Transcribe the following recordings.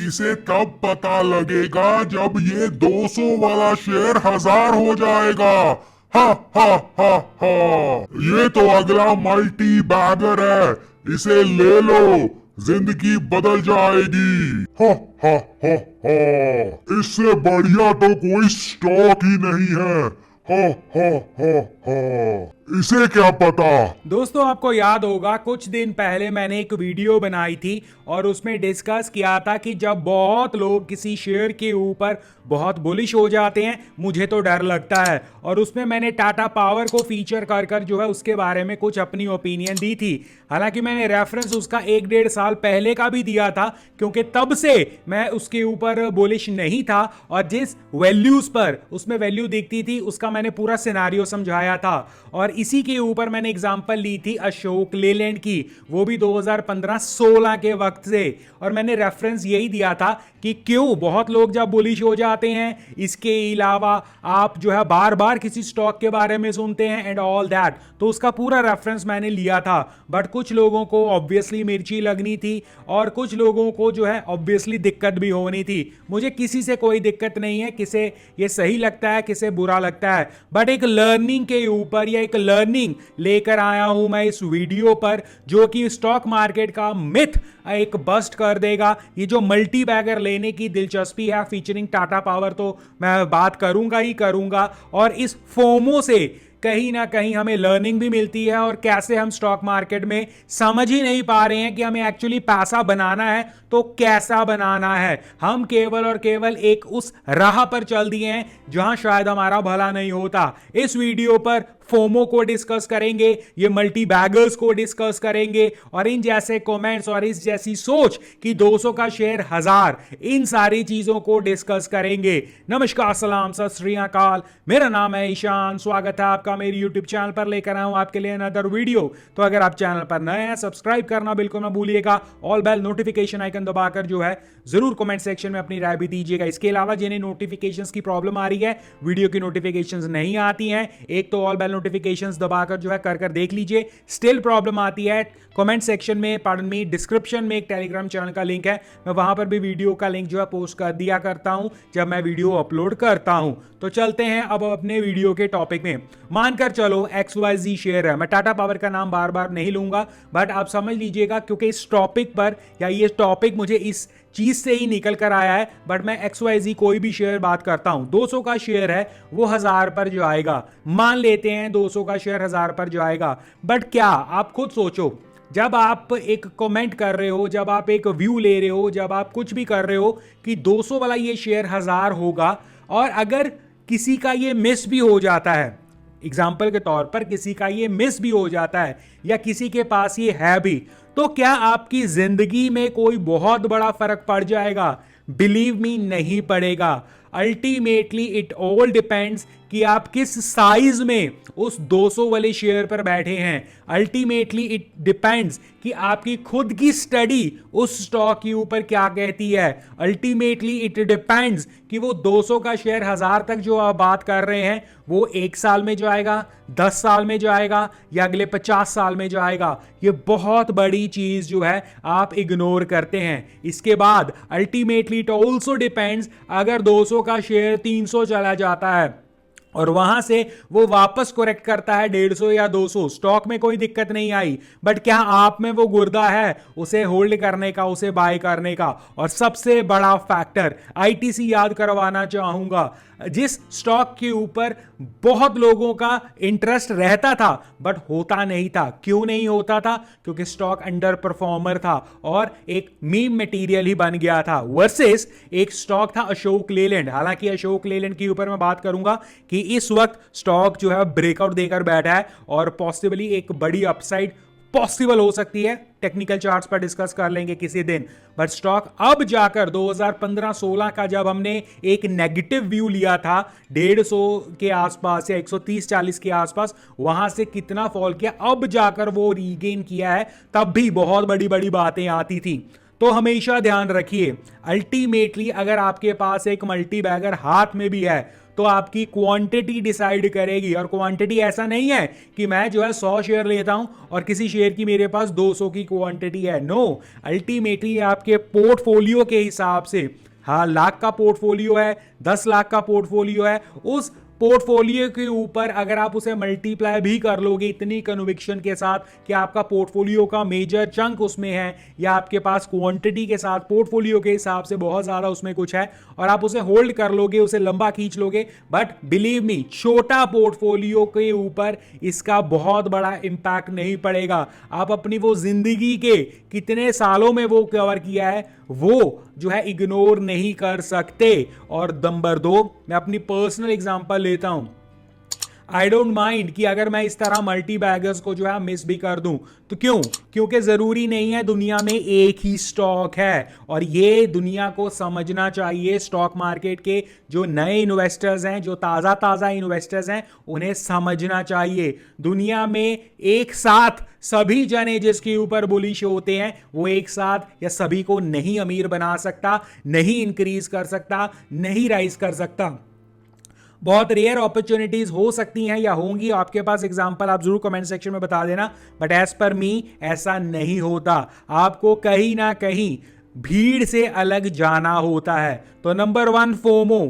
इसे तब पता लगेगा जब ये 200 वाला शेयर 1000 हो जाएगा। हा हा हा हा। ये तो अगला मल्टी बैगर है, इसे ले लो, जिंदगी बदल जाएगी। हा हा हा हा। इससे बढ़िया तो कोई स्टॉक ही नहीं है। हा हा हा हा। इसे क्या पता। दोस्तों आपको याद होगा कुछ दिन पहले मैंने एक वीडियो बनाई थी और उसमें डिस्कस किया था कि जब बहुत लोग किसी शेयर के ऊपर बहुत बुलिश हो जाते हैं, मुझे तो डर लगता है। और उसमें मैंने टाटा पावर को फीचर कर कर जो है उसके बारे में कुछ अपनी ओपिनियन दी थी। हालांकि मैंने रेफरेंस उसका 1-1.5 साल पहले का भी दिया था, क्योंकि तब से मैं उसके ऊपर बुलिश नहीं था और जिस वैल्यूज पर उसमें वैल्यू दिखती थी उसका मैंने पूरा सिनारियो समझाया था। और इसी के ऊपर मैंने एग्जांपल ली थी अशोक लेलैंड की, वो भी 2015-16 के वक्त से। और मैंने रेफरेंस यही दिया था कि क्यों बहुत लोग जब बुलिश हो जाते हैं, इसके अलावा आप जो है बार बार किसी स्टॉक के बारे में सुनते हैं एंड ऑल दैट, तो उसका पूरा रेफरेंस मैंने लिया था। बट कुछ लोगों को ऑब्वियसली मिर्ची लगनी थी और कुछ लोगों को जो है ऑब्वियसली दिक्कत भी होनी थी। मुझे किसी से कोई दिक्कत नहीं है, किसे ये सही लगता है किसे बुरा लगता है, बट एक लर्निंग के ऊपर या एक लर्निंग लेकर आया हूं मैं इस वीडियो पर, जो कि स्टॉक मार्केट का मिथ एक बस्ट कर देगा। ये जो मल्टी बैगर लेने की दिलचस्पी है फीचरिंग टाटा पावर, तो मैं बात करूंगा ही करूंगा। और इस फोमो से कहीं ना कहीं हमें लर्निंग भी मिलती है और कैसे हम स्टॉक मार्केट में समझ ही नहीं पा रहे हैं कि हमें एक्चुअली पैसा बनाना है तो कैसा बनाना है। हम केवल और केवल एक उस राह पर चल दिए हैं जहां शायद हमारा भला नहीं होता। इस वीडियो पर फोमो को डिस्कस करेंगे, ये मल्टी बैगर्स को डिस्कस करेंगे और इन जैसे कमेंट्स और इस जैसी सोच कि 200 का शेयर 1000, इन सारी चीजों को डिस्कस करेंगे। नमस्कार, सलाम, सत श्री अकाल। मेरा नाम है ईशान, स्वागत है आपका मेरे यूट्यूब चैनल पर। लेकर आया हूं आपके लिए अनदर वीडियो। तो अगर आप चैनल पर नए हैं, सब्सक्राइब करना बिल्कुल ना भूलिएगा। ऑल बेल नोटिफिकेशन आइकन दबाकर जो है जरूर कमेंट सेक्शन में अपनी राय भी दीजिएगा। इसके अलावा जिन्हें नोटिफिकेशंस की प्रॉब्लम आ रही है, वीडियो की नोटिफिकेशंस नहीं आती हैं, एक तो ऑल बेल नोटिफिकेशंस दबाकर जो है कर देखिए। स्टिल प्रॉब्लम आती है, कमेंट सेक्शन में, पार्डन मी, डिस्क्रिप्शन में एक टेलीग्राम चैनल का लिंक है, मैं वहां पर भी वीडियो का लिंक जो है पोस्ट कर दिया करता हूं जब मैं वीडियो अपलोड करता हूं। तो चलते हैं अब अपने वीडियो के टॉपिक में। मानकर चलो XYZ शेयर है, मैं टाटा पावर का नाम बार बार नहीं लूंगा, बट आप समझ लीजिएगा क्योंकि इस टॉपिक पर या ये टॉपिक मुझे इस चीज से ही निकल कर आया है। बट मैं XYZ कोई भी शेयर बात करता हूं, 200 का शेयर है वो 1000 पर जो आएगा, मान लेते हैं 200 का शेयर 1000 पर जो आएगा। बट क्या आप खुद सोचो, जब आप एक कमेंट कर रहे हो, जब आप एक व्यू ले रहे हो, जब आप कुछ भी कर रहे हो कि 200 वाला ये शेयर 1000 होगा, और अगर किसी का ये मिस भी हो जाता है, एग्जाम्पल के तौर पर किसी का ये मिस भी हो जाता है या किसी के पास ये है भी, तो क्या आपकी जिंदगी में कोई बहुत बड़ा फर्क पड़ जाएगा? बिलीव मी, नहीं पड़ेगा। अल्टीमेटली इट ऑल डिपेंड्स कि आप किस साइज में उस 200 वाले शेयर पर बैठे हैं। अल्टीमेटली इट डिपेंड्स कि आपकी खुद की स्टडी उस स्टॉक के ऊपर क्या कहती है। अल्टीमेटली इट डिपेंड्स कि वो 200 का शेयर 1000 तक जो आप बात कर रहे हैं वो 1 साल में जो आएगा, 10 साल में जो आएगा, या अगले 50 साल में जो आएगा। ये बहुत बड़ी चीज जो है आप इग्नोर करते हैं। इसके बाद अल्टीमेटली इट ऑल्सो डिपेंड्स, अगर 200 का शेयर 300 चला जाता है और वहां से वो वापस करेक्ट करता है 150 या 200, स्टॉक में कोई दिक्कत नहीं आई, बट क्या आप में वो गुर्दा है उसे होल्ड करने का, उसे बाय करने का? और सबसे बड़ा फैक्टर ITC याद करवाना चाहूंगा, जिस स्टॉक के ऊपर बहुत लोगों का इंटरेस्ट रहता था बट होता नहीं था। क्यों नहीं होता था? क्योंकि स्टॉक अंडर परफॉर्मर था और एक मीम मटेरियल ही बन गया था। वर्सेस एक स्टॉक था अशोक लेलैंड। हालांकि अशोक लेलैंड के ऊपर मैं बात करूंगा कि इस वक्त स्टॉक जो है ब्रेकआउट देकर बैठा है और पॉसिबली एक बड़ी अपसाइड पॉसिबल हो सकती है। टेक्निकल चार्ट्स पर डिस्कस कर लेंगे किसी दिन। बट स्टॉक अब जाकर 2015-16 का जब हमने एक नेगेटिव व्यू लिया था 150 के आसपास या 130-140 के आसपास, वहां से कितना फॉल किया, अब जाकर वो रीगेन किया है, तब भी बहुत बड़ी बड़ी बातें आती थी। तो हमेशा ध्यान रखिए, अल्टीमेटली अगर आपके पास एक मल्टी बैगर हाथ में भी है तो आपकी क्वांटिटी डिसाइड करेगी। और क्वांटिटी ऐसा नहीं है कि मैं जो है 100 शेयर लेता हूं और किसी शेयर की मेरे पास 200 की क्वांटिटी है। नो, अल्टीमेटली आपके पोर्टफोलियो के हिसाब से, हाँ, लाख का पोर्टफोलियो है, 10 लाख का पोर्टफोलियो है, उस पोर्टफोलियो के ऊपर अगर आप उसे मल्टीप्लाई भी कर लोगे इतनी कन्विक्शन के साथ कि आपका पोर्टफोलियो का मेजर चंक उसमें है, या आपके पास क्वांटिटी के साथ पोर्टफोलियो के हिसाब से बहुत ज़्यादा उसमें कुछ है, और आप उसे होल्ड कर लोगे, उसे लंबा खींच लोगे, बट बिलीव मी, छोटा पोर्टफोलियो के ऊपर इसका बहुत बड़ा इंपैक्ट नहीं पड़ेगा। आप अपनी वो जिंदगी के कितने सालों में वो कवर किया है वो जो है इग्नोर नहीं कर सकते। और नंबर 2, मैं अपनी पर्सनल एग्जांपल लेता हूं। आई डोंट माइंड कि अगर मैं इस तरह मल्टी बैगर्स को जो है मिस भी कर दूं, तो क्यों? क्योंकि जरूरी नहीं है दुनिया में एक ही स्टॉक है, और ये दुनिया को समझना चाहिए। स्टॉक मार्केट के जो नए इन्वेस्टर्स हैं, जो ताजा ताजा इन्वेस्टर्स हैं, उन्हें समझना चाहिए दुनिया में एक साथ सभी जने जिसके ऊपर बुलिश होते हैं वो एक साथ या सभी को नहीं अमीर बना सकता, नहीं इंक्रीज कर सकता, नहीं राइज कर सकता। बहुत रेयर अपॉर्चुनिटीज हो सकती हैं या होंगी, आपके पास एग्जांपल आप जरूर कमेंट सेक्शन में बता देना, बट एज पर मी ऐसा नहीं होता। आपको कहीं ना कहीं भीड़ से अलग जाना होता है। तो नंबर 1 फोमो,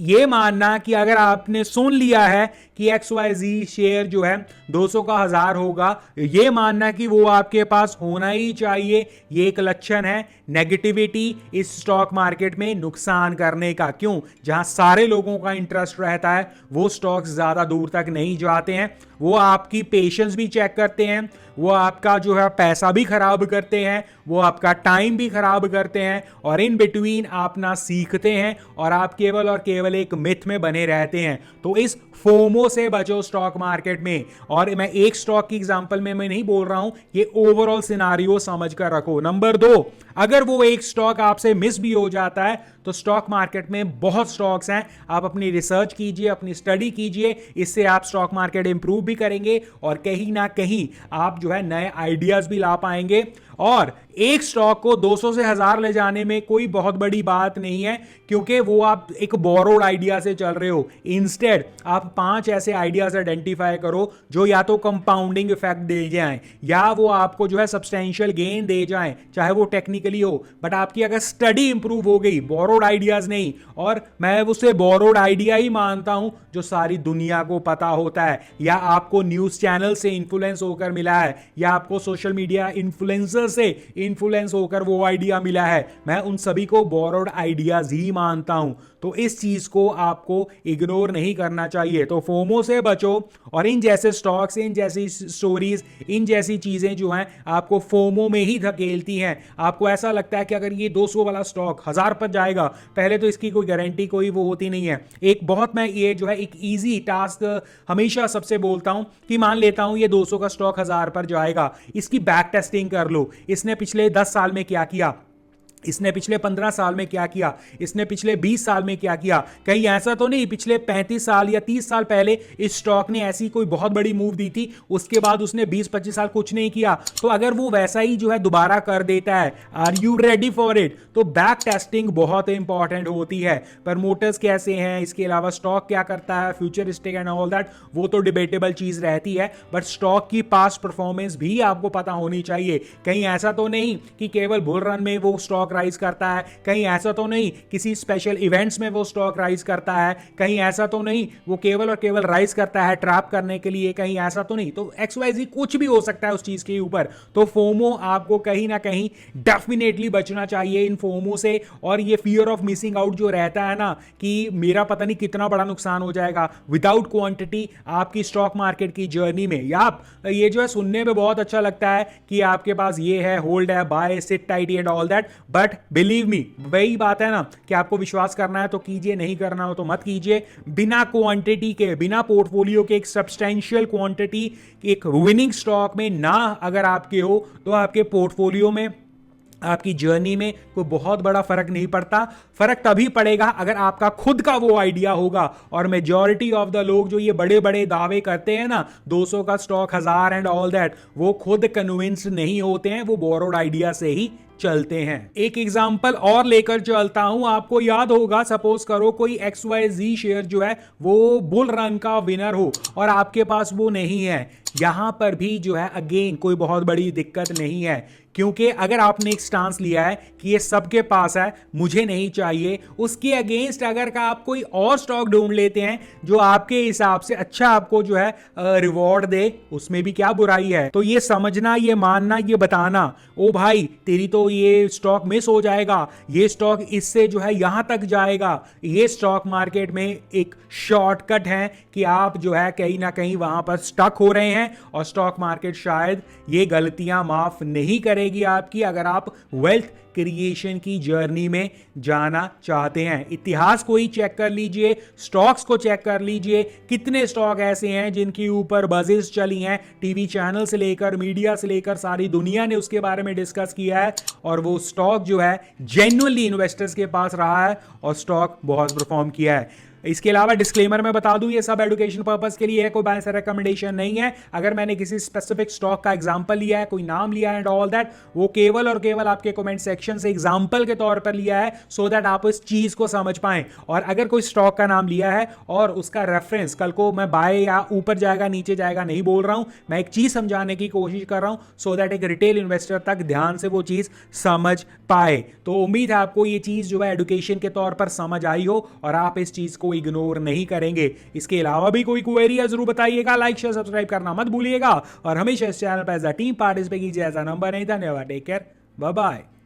ये मानना कि अगर आपने सुन लिया है कि XYZ शेयर जो है 200 का 1000 होगा, ये मानना कि वो आपके पास होना ही चाहिए, ये एक लक्षण है नेगेटिविटी इस स्टॉक मार्केट में नुकसान करने का। क्यों? जहां सारे लोगों का इंटरेस्ट रहता है वो स्टॉक्स ज्यादा दूर तक नहीं जाते हैं, वो आपकी पेशेंस भी चेक करते हैं, वो आपका जो है पैसा भी खराब करते हैं, वो आपका टाइम भी खराब करते हैं, और इन बिटवीन आप ना सीखते हैं और आप केवल और केवल एक मिथ में बने रहते हैं। तो इस फोमो से बचो स्टॉक मार्केट में। और मैं एक स्टॉक की एग्जांपल में मैं नहीं बोल रहा हूं, ये ओवरऑल सिनारियो समझ कर रखो। नंबर 2, अगर वो एक स्टॉक आपसे मिस भी हो जाता है तो स्टॉक मार्केट में बहुत स्टॉक्स हैं, आप अपनी रिसर्च कीजिए, अपनी स्टडी कीजिए, इससे आप स्टॉक मार्केट इंप्रूव भी करेंगे और कहीं ना कहीं आप जो है नए आइडियाज भी ला पाएंगे। और एक स्टॉक को 200 से 1000 ले जाने में कोई बहुत बड़ी बात नहीं है, क्योंकि वो आप एक बोरोड आइडिया से चल रहे हो। इंस्टेड आप 5 ऐसे आइडियाज आइडेंटिफाई करो जो या तो कंपाउंडिंग इफेक्ट दे जाएं या वो आपको जो है सब्सटेंशियल गेन दे जाएं, चाहे वो टेक्निकली हो, बट आपकी अगर स्टडी इंप्रूव हो गई, बोरोड आइडियाज नहीं। और मैं उसे बोरोड आइडिया ही मानता हूं जो सारी दुनिया को पता होता है, या आपको न्यूज चैनल से इन्फ्लुएंस होकर मिला है, या आपको सोशल मीडिया इन्फ्लुएंसर से इन्फ्लुएंस होकर वो आइडिया मिला है, मैं उन सभी को बोरोड आइडियाज ही मानता हूं। तो इस चीज को आपको इग्नोर नहीं करना चाहिए। तो फोमो से बचो, और इन जैसे स्टॉक्स, इन जैसी स्टोरीज, इन जैसी चीजें जो हैं आपको फोमो में ही धकेलती हैं। आपको ऐसा लगता है कि अगर ये 200 वाला स्टॉक 1000 पर जाएगा, पहले तो इसकी कोई गारंटी कोई वो होती नहीं है। एक बहुत मैं ये जो है एक इजी टास्क हमेशा सबसे बोलता हूं कि मान लेता हूं ये 200 का स्टॉक 1000 पर जाएगा, इसकी बैक टेस्टिंग कर लो। इसने पिछले 10 साल में क्या किया, इसने पिछले 15 साल में क्या किया, इसने पिछले 20 साल में क्या किया। कहीं ऐसा तो नहीं पिछले 35 साल या 30 साल पहले इस स्टॉक ने ऐसी कोई बहुत बड़ी मूव दी थी, उसके बाद उसने 20-25 साल कुछ नहीं किया। तो अगर वो वैसा ही जो है दोबारा कर देता है, are you ready for it? तो बैक टेस्टिंग बहुत इंपॉर्टेंट होती है। प्रमोटर्स कैसे हैं, इसके अलावा स्टॉक क्या करता है, फ्यूचरिस्टिक एंड ऑल दैट, वो तो डिबेटेबल चीज रहती है, बट स्टॉक की पास्ट परफॉर्मेंस भी आपको पता होनी चाहिए। कहीं ऐसा तो नहीं कि केवल बुल रन में वो स्टॉक राइज करता है, कहीं ऐसा तो नहीं किसी स्पेशल इवेंट्स में वो स्टॉक राइज करता है, कहीं ऐसा तो नहीं वो केवल और केवल राइज करता है ट्रैप करने के लिए, कहीं ऐसा तो नहीं। तो XYZ कुछ भी हो सकता है उस चीज के ऊपर। तो फोमो आपको कहीं ना कहीं डेफिनेटली बचना चाहिए इन फोमो से। और ये फियर ऑफ मिसिंग आउट जो रहता है ना कि मेरा पता नहीं कितना बड़ा नुकसान हो जाएगा विदाउट क्वांटिटी आपकी स्टॉक मार्केट की जर्नी में। या आप ये जो है सुनने में बहुत अच्छा लगता है कि आपके पास ये है, होल्ड है, bye, sit tight and all that, but believe me, वही बात है ना कि आपको विश्वास करना है तो कीजिए, नहीं करना हो तो मत कीजिए। बिना क्वांटिटी के, बिना पोर्टफोलियो के एक सब्सटेंशियल क्वांटिटी एक विनिंग स्टॉक में ना अगर आपके हो तो आपके पोर्टफोलियो में, आपकी जर्नी में कोई बहुत बड़ा फर्क नहीं पड़ता। फर्क तभी पड़ेगा अगर आपका खुद का वो आइडिया होगा। और मेजॉरिटी ऑफ द लोग जो ये बड़े बड़े दावे करते हैं ना 200 का स्टॉक 1000 एंड ऑल दैट, वो खुद कन्विंस्ड नहीं होते हैं, वो बोरोड आइडिया से ही चलते हैं। एक एग्जांपल और लेकर चलता हूं, आपको याद होगा, सपोज करो कोई XYZ शेयर जो है वो बुल रन का विनर हो और आपके पास वो नहीं है। यहां पर भी जो है अगेन कोई बहुत बड़ी दिक्कत नहीं है, क्योंकि अगर आपने एक स्टांस लिया है कि ये सबके पास है, मुझे नहीं चाहिए, उसके अगेंस्ट अगर का आप कोई और स्टॉक ढूंढ लेते हैं जो आपके हिसाब से अच्छा आपको जो है रिवॉर्ड दे, उसमें भी क्या बुराई है। तो ये समझना, ये मानना, ये बताना, ओ भाई तेरी तो ये स्टॉक मिस हो जाएगा, ये स्टॉक इससे जो है यहां तक जाएगा, ये स्टॉक मार्केट में एक शॉर्टकट है कि आप जो है कहीं ना कहीं वहां पर स्टक हो रहे हैं और स्टॉक मार्केट शायद ये गलतियां माफ नहीं करेगी आपकी, अगर आप वेल्थ क्रिएशन की जर्नी में जाना चाहते हैं। इतिहास को ही चेक कर लीजिए, स्टॉक्स को चेक कर लीजिए, कितने स्टॉक ऐसे हैं जिनके ऊपर बजेस चली हैं, टीवी चैनल से लेकर मीडिया से लेकर सारी दुनिया ने उसके बारे में डिस्कस किया है और वो स्टॉक जो है जेन्युइनली इन्वेस्टर्स के पास रहा है और स्टॉक बहुत परफॉर्म किया है। इसके अलावा डिस्क्लेमर में बता दूं, ये सब एजुकेशन पर्पस के लिए है, कोई बाय रिकमेंडेशन नहीं है। अगर मैंने किसी स्पेसिफिक स्टॉक का एग्जांपल लिया है, कोई नाम लिया है एंड ऑल दैट, वो केवल और केवल आपके कमेंट सेक्शन से एग्जांपल के तौर पर लिया है, सो दैट आप इस चीज को समझ पाएं। और अगर कोई स्टॉक का नाम लिया है और उसका रेफरेंस कल को मैं बाय या ऊपर जाएगा नीचे जाएगा नहीं बोल रहा हूं, मैं एक चीज समझाने की कोशिश कर रहा हूं, सो दैट एक रिटेल इन्वेस्टर तक ध्यान से वो चीज समझ पाए। तो उम्मीद है आपको ये चीज जो है एजुकेशन के तौर पर समझ आई हो और आप इस चीज को इग्नोर नहीं करेंगे। इसके अलावा भी कोई क्वेरी है जरूर बताइएगा, लाइक शेयर सब्सक्राइब करना मत भूलिएगा और हमेशा इस चैनल पर एज अ टीम पार्टिसिपेट कीजिए, ऐसा नंबर नहीं। धन्यवाद, टेक केयर, बाय बाय।